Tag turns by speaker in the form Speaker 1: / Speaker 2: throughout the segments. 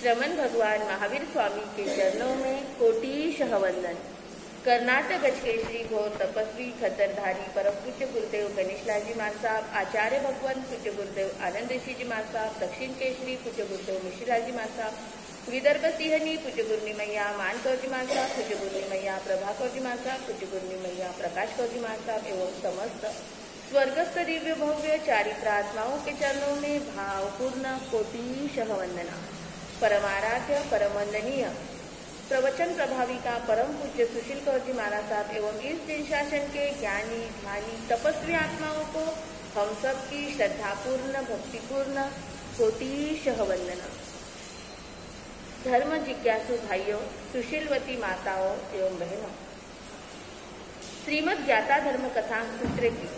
Speaker 1: श्रमण भगवान महावीर स्वामी के चरणों में कोटिशः वंदन। कर्नाटक गज के श्री घोर तपस्वी खद्दरधारी परम पूज्य गुरुदेव गणेशलाल जी महाराज साहब, आचार्य भगवान पूज्य गुरुदेव आनंद ऋषि जी महाराज साहब, दक्षिण केशरी पूज्य गुरुदेव मिश्रीलाल जी महाराज साहब, विदर्भ सिंहनी पूज्य गुरुनी मैया मानकौर जी महाराज साहब, पूज्य गुरुनी मैया प्रभाकौर जी महाराज साहब, पूज्य गुरुनी मैया प्रकाश कौर जी महाराज साहब एवं समस्त स्वर्गस्थ दिव्य भव्य चारित्र आत्माओं के चरणों में भावपूर्ण कोटिशः वंदना। परमाराध्य परम वंदनीय प्रवचन प्रभाविका परम पूज्य सुशील कौर जी महाराज साहब एवं इस दिन शासन के ज्ञानी ध्यानी तपस्वी आत्माओं को हम सब की श्रद्धापूर्ण भक्तिपूर्ण कोटिशः वंदना। धर्म जिज्ञासु भाइयों, सुशीलवती माताओं एवं बहनों, श्रीमद् ज्ञाता धर्म कथा सूत्र की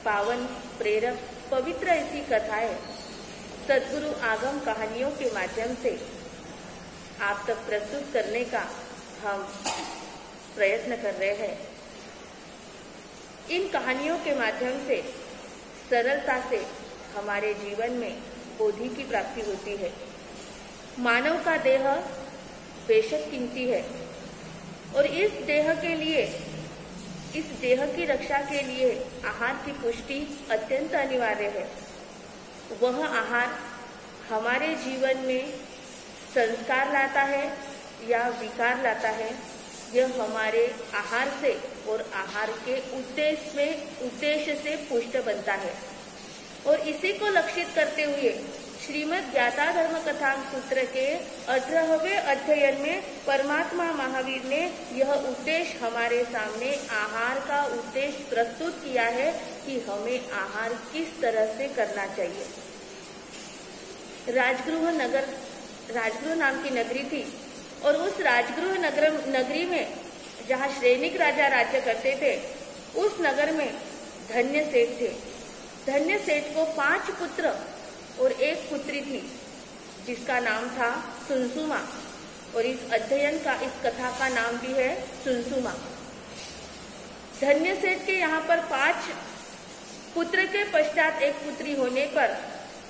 Speaker 1: पावन प्रेरक पवित्र ऐसी कथाएं सद्गुरु आगम कहानियों के माध्यम से आप तक प्रस्तुत करने का हम प्रयत्न कर रहे हैं। इन कहानियों के माध्यम से सरलता से हमारे जीवन में बोधि की प्राप्ति होती है। मानव का देह बेशक कीमती है और इस देह के लिए, इस देह की रक्षा के लिए आहार की पुष्टि अत्यंत अनिवार्य है। वह आहार हमारे जीवन में संस्कार लाता है या विकार लाता है, यह हमारे आहार से और आहार के उद्देश्य से पुष्ट बनता है। और इसी को लक्षित करते हुए श्रीमद् ज्ञाता धर्म कथा सूत्र के 18वें अध्ययन में परमात्मा महावीर ने यह उद्देश्य हमारे सामने आहार का उद्देश्य प्रस्तुत किया है कि हमें आहार किस तरह से करना चाहिए। राजगृह नाम की नगरी थी और उस राजगृह नगरी में जहाँ श्रेनिक राजा राज्य करते थे, उस नगर में धन्य सेठ थे। धन्य सेठ को 5 पुत्र और 1 पुत्री थी जिसका नाम था सुनसुमा। और इस अध्ययन का, इस कथा का नाम भी है सुनसुमा। धन्य सेठ के यहाँ पर 5 पुत्र के पश्चात 1 पुत्री होने पर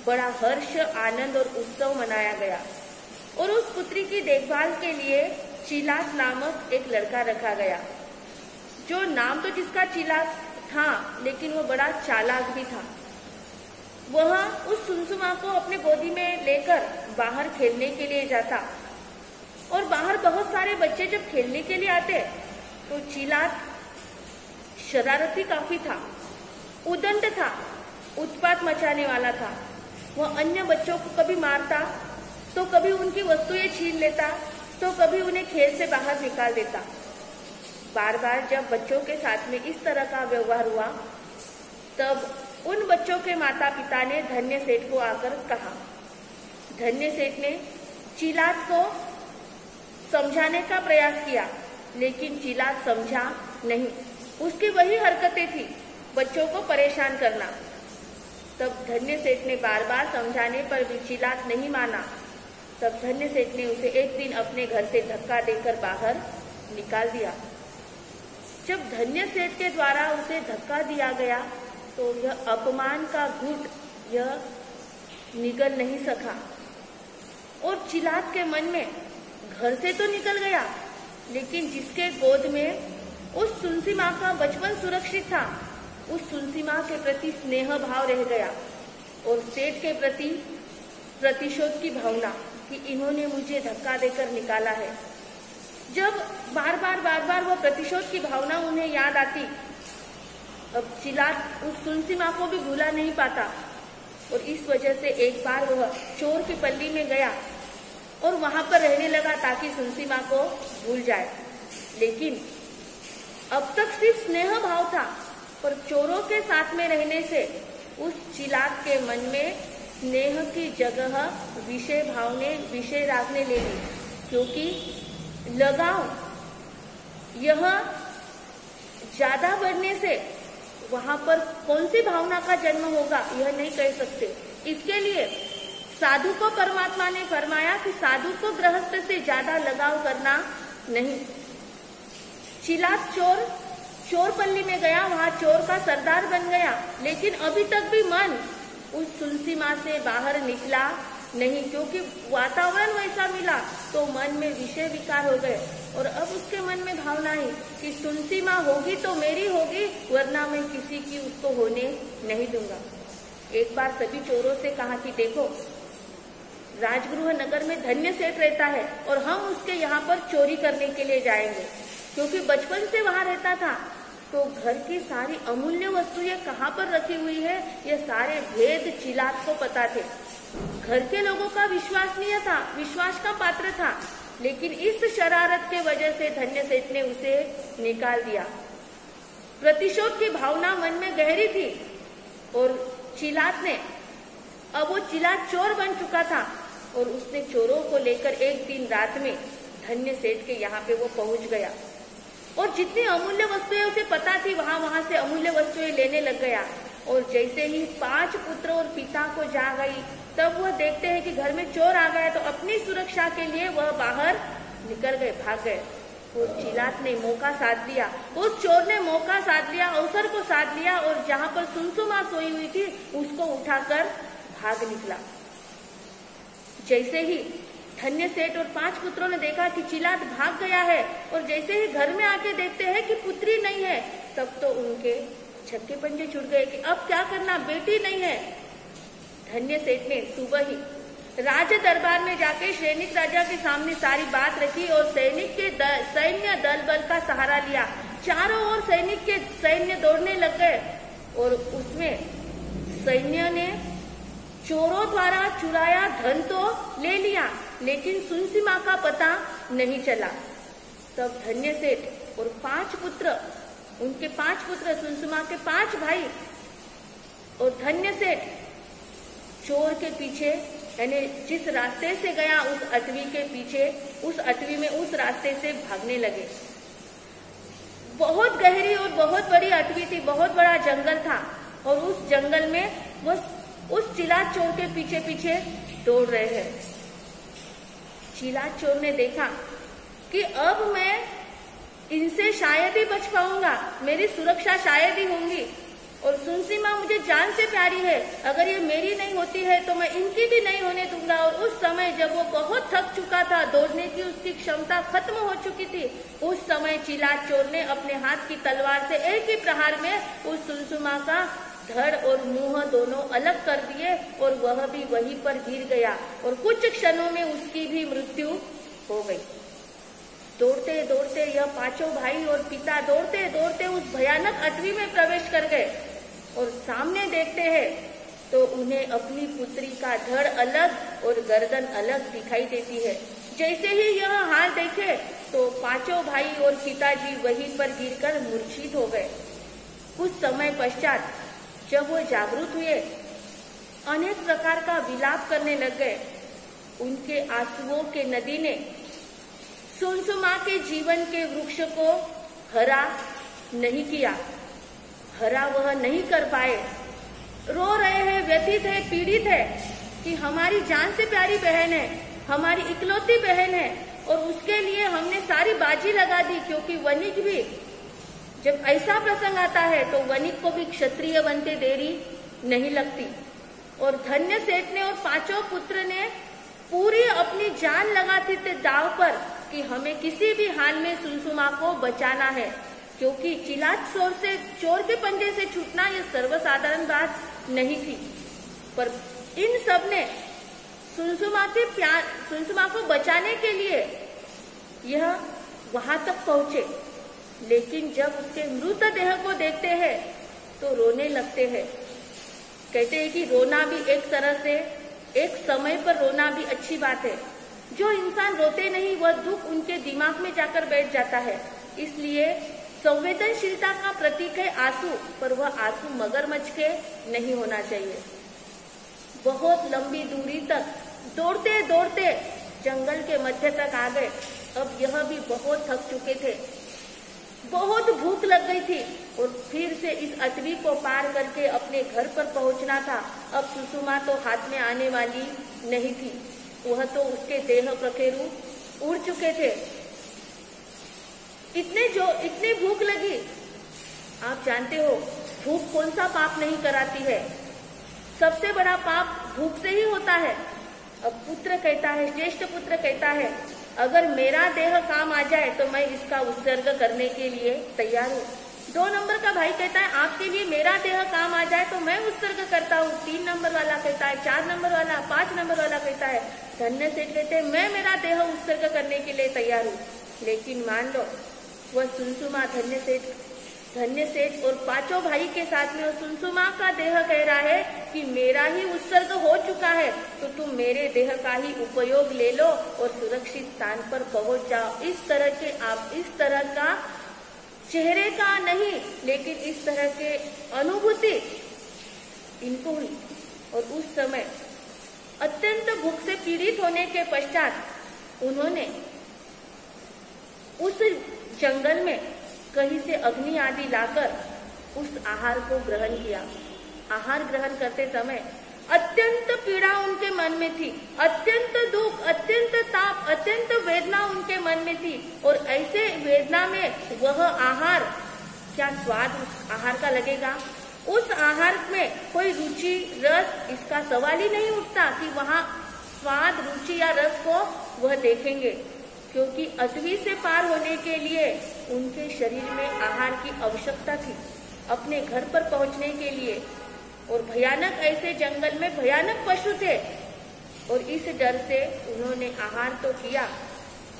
Speaker 1: बड़ा हर्ष, आनंद और उत्सव मनाया गया। और उस पुत्री की देखभाल के लिए चिलात नामक एक लड़का रखा गया, जो नाम तो जिसका चिलात था लेकिन वो बड़ा चालाक भी था। वह उस सुनसुमा को अपने गोदी में लेकर बाहर खेलने के लिए जाता और बाहर बहुत सारे बच्चे जब खेलने के लिए आते तो चिलात शरारती काफी था, उदंड था, उत्पात मचाने वाला था। वह अन्य बच्चों को कभी मारता तो कभी उनकी वस्तुएं छीन लेता तो कभी उन्हें खेल से बाहर निकाल देता। बार बार जब बच्चों के साथ में इस तरह का व्यवहार हुआ तब उन बच्चों के माता पिता ने धन्य सेठ को आकर कहा। धन्य सेठ ने चिलात को समझाने का प्रयास किया लेकिन चिलात समझा नहीं। उसकी वही हरकतें थी, बच्चों को परेशान करना। तब धन्य सेठ ने बार बार समझाने पर भी चिलात नहीं माना। तब धन्य सेठ ने उसे एक दिन अपने घर से धक्का देकर बाहर निकाल दिया। जब धन्य सेठ के द्वारा उसे धक्का दिया गया तो यह अपमान का घूंट यह निगल नहीं सका और चिलात के मन में घर से तो निकल गया लेकिन जिसके गोद में उस सुनसीमा का बचपन सुरक्षित था, उस सुनसीमा के प्रति स्नेह भाव रह गया और सेठ के प्रति प्रतिशोध की भावना कि इन्होंने मुझे धक्का देकर निकाला है। जब बार बार वह प्रतिशोध की भावना उन्हें याद आती, अब चिलात उस सुनसीमा को भी भूला नहीं पाता और इस वजह से एक बार वह चोर की पल्ली में गया और वहां पर रहने लगा ताकि सुनसीमा को भूल जाए। लेकिन अब तक सिर्फ स्नेह भाव था, पर चोरों के साथ में रहने से उस चिलात के मन में स्नेह की जगह विषय भाव ने विषय रागने ले ली, क्योंकि लगाव यह ज्यादा बढ़ने से वहां पर कौन सी भावना का जन्म होगा यह नहीं कह सकते। इसके लिए साधु को परमात्मा ने फरमाया कि साधु को गृहस्थ से ज्यादा लगाव करना नहीं। चिलात चोर पल्ली में गया, वहां चोर का सरदार बन गया, लेकिन अभी तक भी मन उस सुनसीमा से बाहर निकला नहीं, क्योंकि वातावरण वैसा मिला तो मन में विषय विकार हो गए। और अब उसके मन में भावना है कि सुनसी माँ होगी तो मेरी होगी, वरना मैं किसी की उसको होने नहीं दूंगा। एक बार सभी चोरों से कहा कि देखो, राजगृह नगर में धन्य सेठ रहता है और हम उसके यहाँ पर चोरी करने के लिए जाएंगे, क्योंकि बचपन से वहां रहता था। तो घर की सारी अमूल्य वस्तुएं कहाँ पर रखी हुई है, ये सारे भेद चिलात को पता थे। घर के लोगों का विश्वसनीय था, विश्वास का पात्र था, लेकिन इस शरारत के वजह से धन्य सेठ ने उसे निकाल दिया। प्रतिशोध की भावना मन में गहरी थी और चिलात ने, अब वो चिलात चोर बन चुका था और उसने चोरों को लेकर एक दिन रात में धन्य सेठ के यहाँ पे वो पहुंच गया और जितनी अमूल्य वस्तुएं उसे पता थी वहां से अमूल्य वस्तुएं लेने लग गया। और जैसे ही 5 पुत्र और पिता को जा गई, तब वह देखते हैं कि घर में चोर आ गया, तो अपनी सुरक्षा के लिए वह बाहर निकल गए, भाग गए। उस चिलात ने मौका साध लिया, उस चोर ने मौका साध लिया, अवसर को साध लिया और जहां पर सुनसुमा सोई हुई थी उसको उठाकर भाग निकला। जैसे ही धन्य सेठ और 5 पुत्रों ने देखा कि चिलात भाग गया है और जैसे ही घर में आके देखते हैं कि पुत्री नहीं है, तब तो उनके छक्के पंजे छूट गए कि अब क्या करना, बेटी नहीं है। धन्य सेठ ने सुबह ही राज दरबार में जाके सैनिक राजा के सामने सारी बात रखी और सैन्य दल बल का सहारा लिया। चारों ओर सैन्य दौड़ने लग गए और उसमें सैन्य ने चोरों द्वारा चुराया धन तो ले लिया, लेकिन सुनसीमा का पता नहीं चला। तब धन्य सेठ और 5 पुत्र, उनके 5 पुत्र, सुनसीमा के 5 भाई और धन्य सेठ चोर के पीछे, यानी जिस रास्ते से गया उस अटवी के पीछे, उस अटवी में उस रास्ते से भागने लगे। बहुत गहरी और बहुत बड़ी अटवी थी, बहुत बड़ा जंगल था और उस जंगल में वो उस चिलात चोर के पीछे पीछे दौड़ रहे हैं। चिलात चोर ने देखा कि अब मैं इनसे शायद ही बच पाऊंगा, मेरी सुरक्षा शायद ही होंगी और सुनसीमा मुझे जान से प्यारी है, अगर ये मेरी नहीं होती है तो मैं इनकी भी नहीं होने दूंगा। और उस समय जब वो बहुत थक चुका था, दौड़ने की उसकी क्षमता खत्म हो चुकी थी, उस समय चिलात चोर ने अपने हाथ की तलवार से एक ही प्रहार में उस सुनसीमा का धड़ और मुंह दोनों अलग कर दिए और वह भी वहीं पर गिर गया और कुछ क्षणों में उसकी भी मृत्यु हो गई। दौड़ते दौड़ते यह 5 भाई और पिता दौड़ते दौड़ते उस भयानक अटवी में प्रवेश कर गए और सामने देखते हैं तो उन्हें अपनी पुत्री का धड़ अलग और गर्दन अलग दिखाई देती है। जैसे ही यह हाल देखे तो 5 भाई और पिताजी वहीं पर गिरकर मूर्छित हो गए। कुछ समय पश्चात जब वो जागृत हुए, अनेक प्रकार का विलाप करने लग गए। उनके आंसुओं के नदी ने सुनसुमा के जीवन के वृक्ष को हरा नहीं किया, हरा वह नहीं कर पाए। रो रहे हैं, व्यथित है, पीड़ित है कि हमारी जान से प्यारी बहन है, हमारी इकलौती बहन है और उसके लिए हमने सारी बाजी लगा दी, क्योंकि वनिक भी जब ऐसा प्रसंग आता है तो वनिक को भी क्षत्रिय बनते देरी नहीं लगती। और धन्य सेठ ने और 5 पुत्र ने पूरी अपनी जान लगाती थी दाव पर कि हमें किसी भी हाल में सुनसुमा को बचाना है, क्योंकि चिलात चोर के पंजे से छूटना यह सर्वसाधारण बात नहीं थी। पर इन सब ने सुनसुमा को बचाने के लिए यह वहां तक पहुंचे, लेकिन जब उसके मृतदेह को देखते हैं तो रोने लगते हैं। कहते हैं कि रोना भी एक तरह से, एक समय पर रोना भी अच्छी बात है। जो इंसान रोते नहीं वह दुख उनके दिमाग में जाकर बैठ जाता है। इसलिए संवेदनशीलता का प्रतीक है आंसू, पर वह आंसू मगरमच्छ के नहीं होना चाहिए। बहुत लंबी दूरी तक दौड़ते दौड़ते जंगल के मध्य तक आ गए। अब यह भी बहुत थक चुके थे, बहुत भूख लग गई थी और फिर से इस अटवी को पार करके अपने घर पर पहुंचना था। अब सुषुमा तो हाथ में आने वाली नहीं थी, वह तो उसके देह प्रखेरु उड़ चुके थे। इतनी भूख लगी। आप जानते हो भूख कौन सा पाप नहीं कराती है, सबसे बड़ा पाप भूख से ही होता है। अब पुत्र कहता है, श्रेष्ठ पुत्र कहता है, अगर मेरा देह काम आ जाए तो मैं इसका उत्सर्ग करने के लिए तैयार हूँ। 2 नंबर का भाई कहता है, आपके लिए मेरा देह काम आ जाए तो मैं उत्सर्ग करता हूँ। 3 नंबर वाला कहता है, 4 नंबर वाला, 5 नंबर वाला कहता है, धन्य सेठ कहते हैं, मैं मेरा देह उत्सर्ग करने के लिए तैयार हूँ। लेकिन मान लो वह सुनसुमा धन्य सेठ और 5 भाई के साथ में सुनसुमा का देह कह रहा है कि मेरा ही उत्सर्ग हो चुका है, तो तुम मेरे देह का ही उपयोग ले लो और सुरक्षित स्थान पर पहुंच जाओ। इस तरह का चेहरे का नहीं, लेकिन इस तरह के अनुभूति इनको हुई। और उस समय अत्यंत भूख से पीड़ित होने के पश्चात उन्होंने उस जंगल में कहीं से अग्नि आदि लाकर उस आहार को ग्रहण किया। आहार ग्रहण करते समय अत्यंत पीड़ा उनके मन में थी, अत्यंत दुख, अत्यंत ताप, अत्यंत वेदना उनके मन में थी। और ऐसे वेदना में वह आहार, क्या स्वाद उस आहार का लगेगा? उस आहार में कोई रुचि रस, इसका सवाल ही नहीं उठता कि वहाँ स्वाद, रुचि या रस को वह देखेंगे, क्योंकि अटवी से पार होने के लिए उनके शरीर में आहार की आवश्यकता थी अपने घर पर पहुंचने के लिए। और भयानक ऐसे जंगल में भयानक पशु थे, और इस डर से उन्होंने आहार तो किया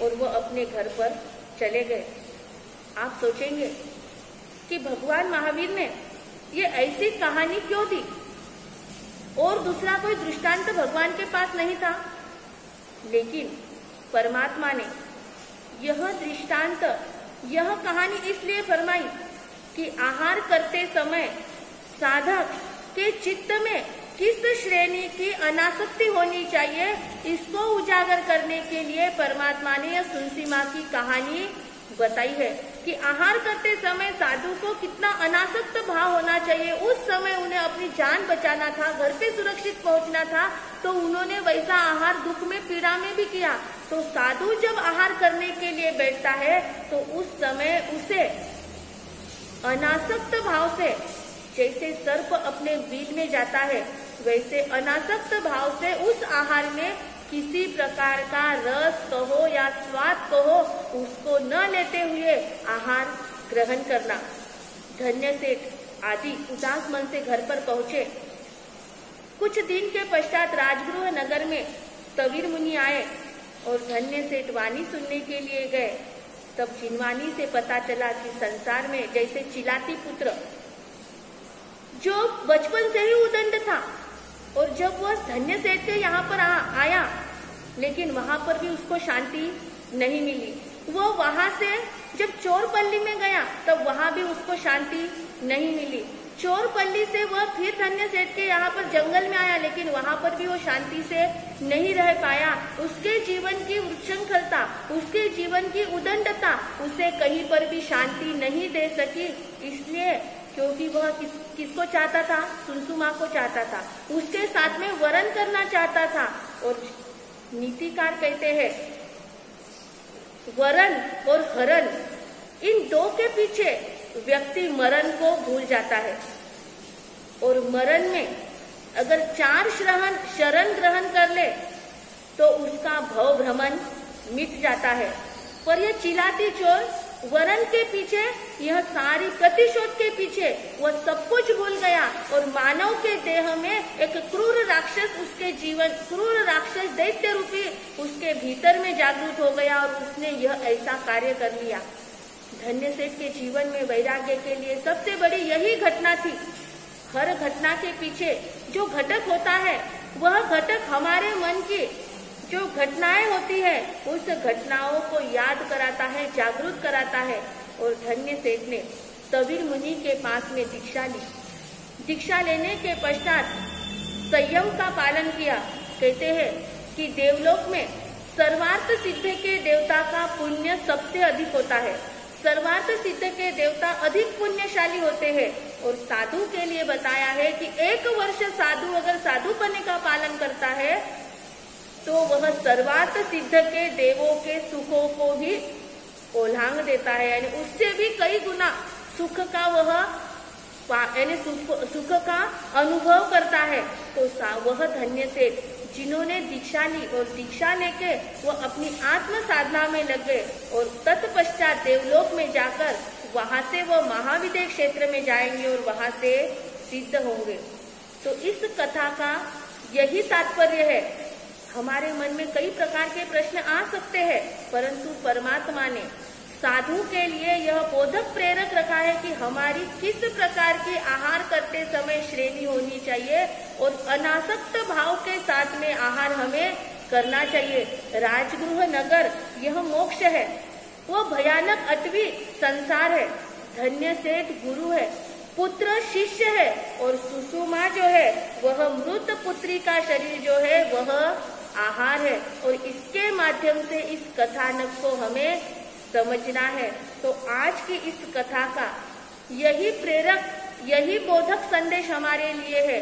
Speaker 1: और वो अपने घर पर चले गए। आप सोचेंगे कि भगवान महावीर ने ये ऐसी कहानी क्यों दी, और दूसरा कोई दृष्टांत भगवान के पास नहीं था। लेकिन परमात्मा ने यह दृष्टांत, यह कहानी इसलिए फरमाई कि आहार करते समय साधक के चित्त में किस श्रेणी की अनासक्ति होनी चाहिए, इसको उजागर करने के लिए परमात्मा ने यह सुनसीमा की कहानी बताई है कि आहार करते समय साधु को कितना अनासक्त भाव होना चाहिए। उस समय उन्हें अपनी जान बचाना था, घर पे सुरक्षित पहुंचना था, तो उन्होंने वैसा आहार दुख में, पीड़ा में भी किया। तो साधु जब आहार करने के लिए बैठता है तो उस समय उसे अनासक्त भाव से, जैसे सर्प अपने बीज में जाता है, वैसे अनासक्त भाव से उस आहार में किसी प्रकार का रस कहो या स्वाद कहो, उसको न लेते हुए आहार ग्रहण करना। धन्य सेठ आदि उदास मन से घर पर पहुंचे। कुछ दिन के पश्चात राजगृह नगर में तवीर मुनि आए और धन्य सेठ वाणी सुनने के लिए गए। तब जिनवानी से पता चला कि संसार में जैसे चिलाती पुत्र जो बचपन से ही उदंड था, और जब वह धन्य सेठ के यहाँ पर आया, लेकिन वहां पर भी उसको शांति नहीं मिली। वो वहां से जब चोरपल्ली में गया तब वहां भी उसको शांति नहीं मिली। चोरपल्ली से वह फिर धन्य सेठ के यहाँ पर जंगल में आया, लेकिन वहां पर भी वो शांति से नहीं रह पाया। उसके जीवन की उच्छृंखलता, उसके जीवन की उदंडता उसे कहीं पर भी शांति नहीं दे सकी। इसलिए क्योंकि वह किसको चाहता था? सुनसुमा को चाहता था, उसके साथ में वरण करना चाहता था। और नीतिकार कहते हैं वरण और हरण, इन दो के पीछे व्यक्ति मरण को भूल जाता है। और मरण में अगर 4 शरण ग्रहण कर ले तो उसका भव भ्रमण मिट जाता है। पर यह चिलाती चोर वरण के पीछे, यह सारी प्रतिशोध के पीछे वह सब कुछ भूल गया, और मानव के देह में एक क्रूर राक्षस, उसके जीवन क्रूर राक्षस दैत्य रूपी उसके भीतर में जागृत हो गया, और उसने यह ऐसा कार्य कर लिया। धन्य सेठ के जीवन में वैराग्य के लिए सबसे बड़ी यही घटना थी। हर घटना के पीछे जो घटक होता है, वह घटक हमारे मन की जो घटनाएं होती है, उस घटनाओं को याद कराता है, जागरूक कराता है। और धन्य सेठ ने तवीर मुनि के पास में दीक्षा ली। दीक्षा लेने के पश्चात संयम का पालन किया। कहते हैं कि देवलोक में सर्वार्थ सिद्ध के देवता का पुण्य सबसे अधिक होता है। सर्वार्थ सिद्ध के देवता अधिक पुण्यशाली होते हैं। और साधु के लिए बताया है कि 1 वर्ष साधु अगर साधुपने का पालन करता है तो वह सर्वार्थ सिद्ध के देवों के सुखों को भी ओलांग देता है, यानी उससे भी कई गुना सुख का वह यानी सुख का अनुभव करता है। तो वह धन्य सेठ जिन्होंने दीक्षा ली और दीक्षा लेके वो अपनी आत्म साधना में लग गए और तत्पश्चात देवलोक में जाकर वहां से वो महाविद्य क्षेत्र में जाएंगे और वहां से सिद्ध होंगे। तो इस कथा का यही तात्पर्य है। हमारे मन में कई प्रकार के प्रश्न आ सकते हैं, परंतु परमात्मा ने साधु के लिए यह बोधक प्रेरक रखा है कि हमारी किस प्रकार की आहार करते समय श्रेणी होनी चाहिए और अनासक्त भाव के साथ में आहार हमें करना चाहिए। राजगृह नगर यह मोक्ष है, वो भयानक अटवी संसार है, धन्य सेठ गुरु है, पुत्र शिष्य है और सुषुमा जो है वह मृत पुत्री का शरीर जो है वह आहार है। और इसके माध्यम से इस कथानक को हमें समझना है। तो आज की इस कथा का यही प्रेरक, यही बोधक संदेश हमारे लिए है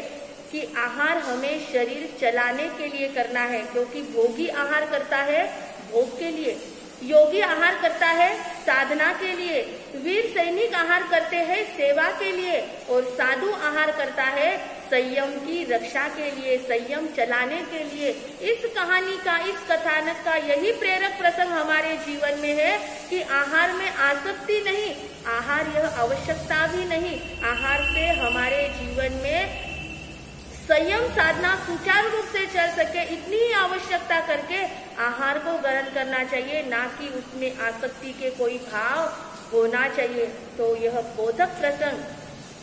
Speaker 1: कि आहार हमें शरीर चलाने के लिए करना है, क्योंकि भोगी आहार करता है भोग के लिए, योगी आहार करता है साधना के लिए, वीर सैनिक आहार करते हैं सेवा के लिए और साधु आहार करता है संयम की रक्षा के लिए, संयम चलाने के लिए। इस कहानी का, इस कथानक का यही प्रेरक प्रसंग हमारे जीवन में है कि आहार में आसक्ति नहीं, आहार यह आवश्यकता भी नहीं, आहार से हमारे जीवन में संयम साधना सुचारू रूप से चल सके, इतनी ही आवश्यकता करके आहार को ग्रहण करना चाहिए, ना कि उसमें आसक्ति के कोई भाव होना चाहिए। तो यह बोधक प्रसंग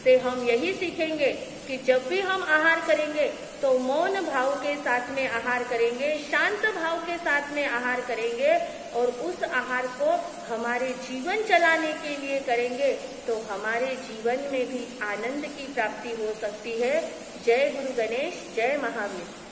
Speaker 1: से हम यही सीखेंगे कि जब भी हम आहार करेंगे तो मौन भाव के साथ में आहार करेंगे, शांत भाव के साथ में आहार करेंगे और उस आहार को हमारे जीवन चलाने के लिए करेंगे तो हमारे जीवन में भी आनंद की प्राप्ति हो सकती है। जय गुरु गणेश, जय महावीर।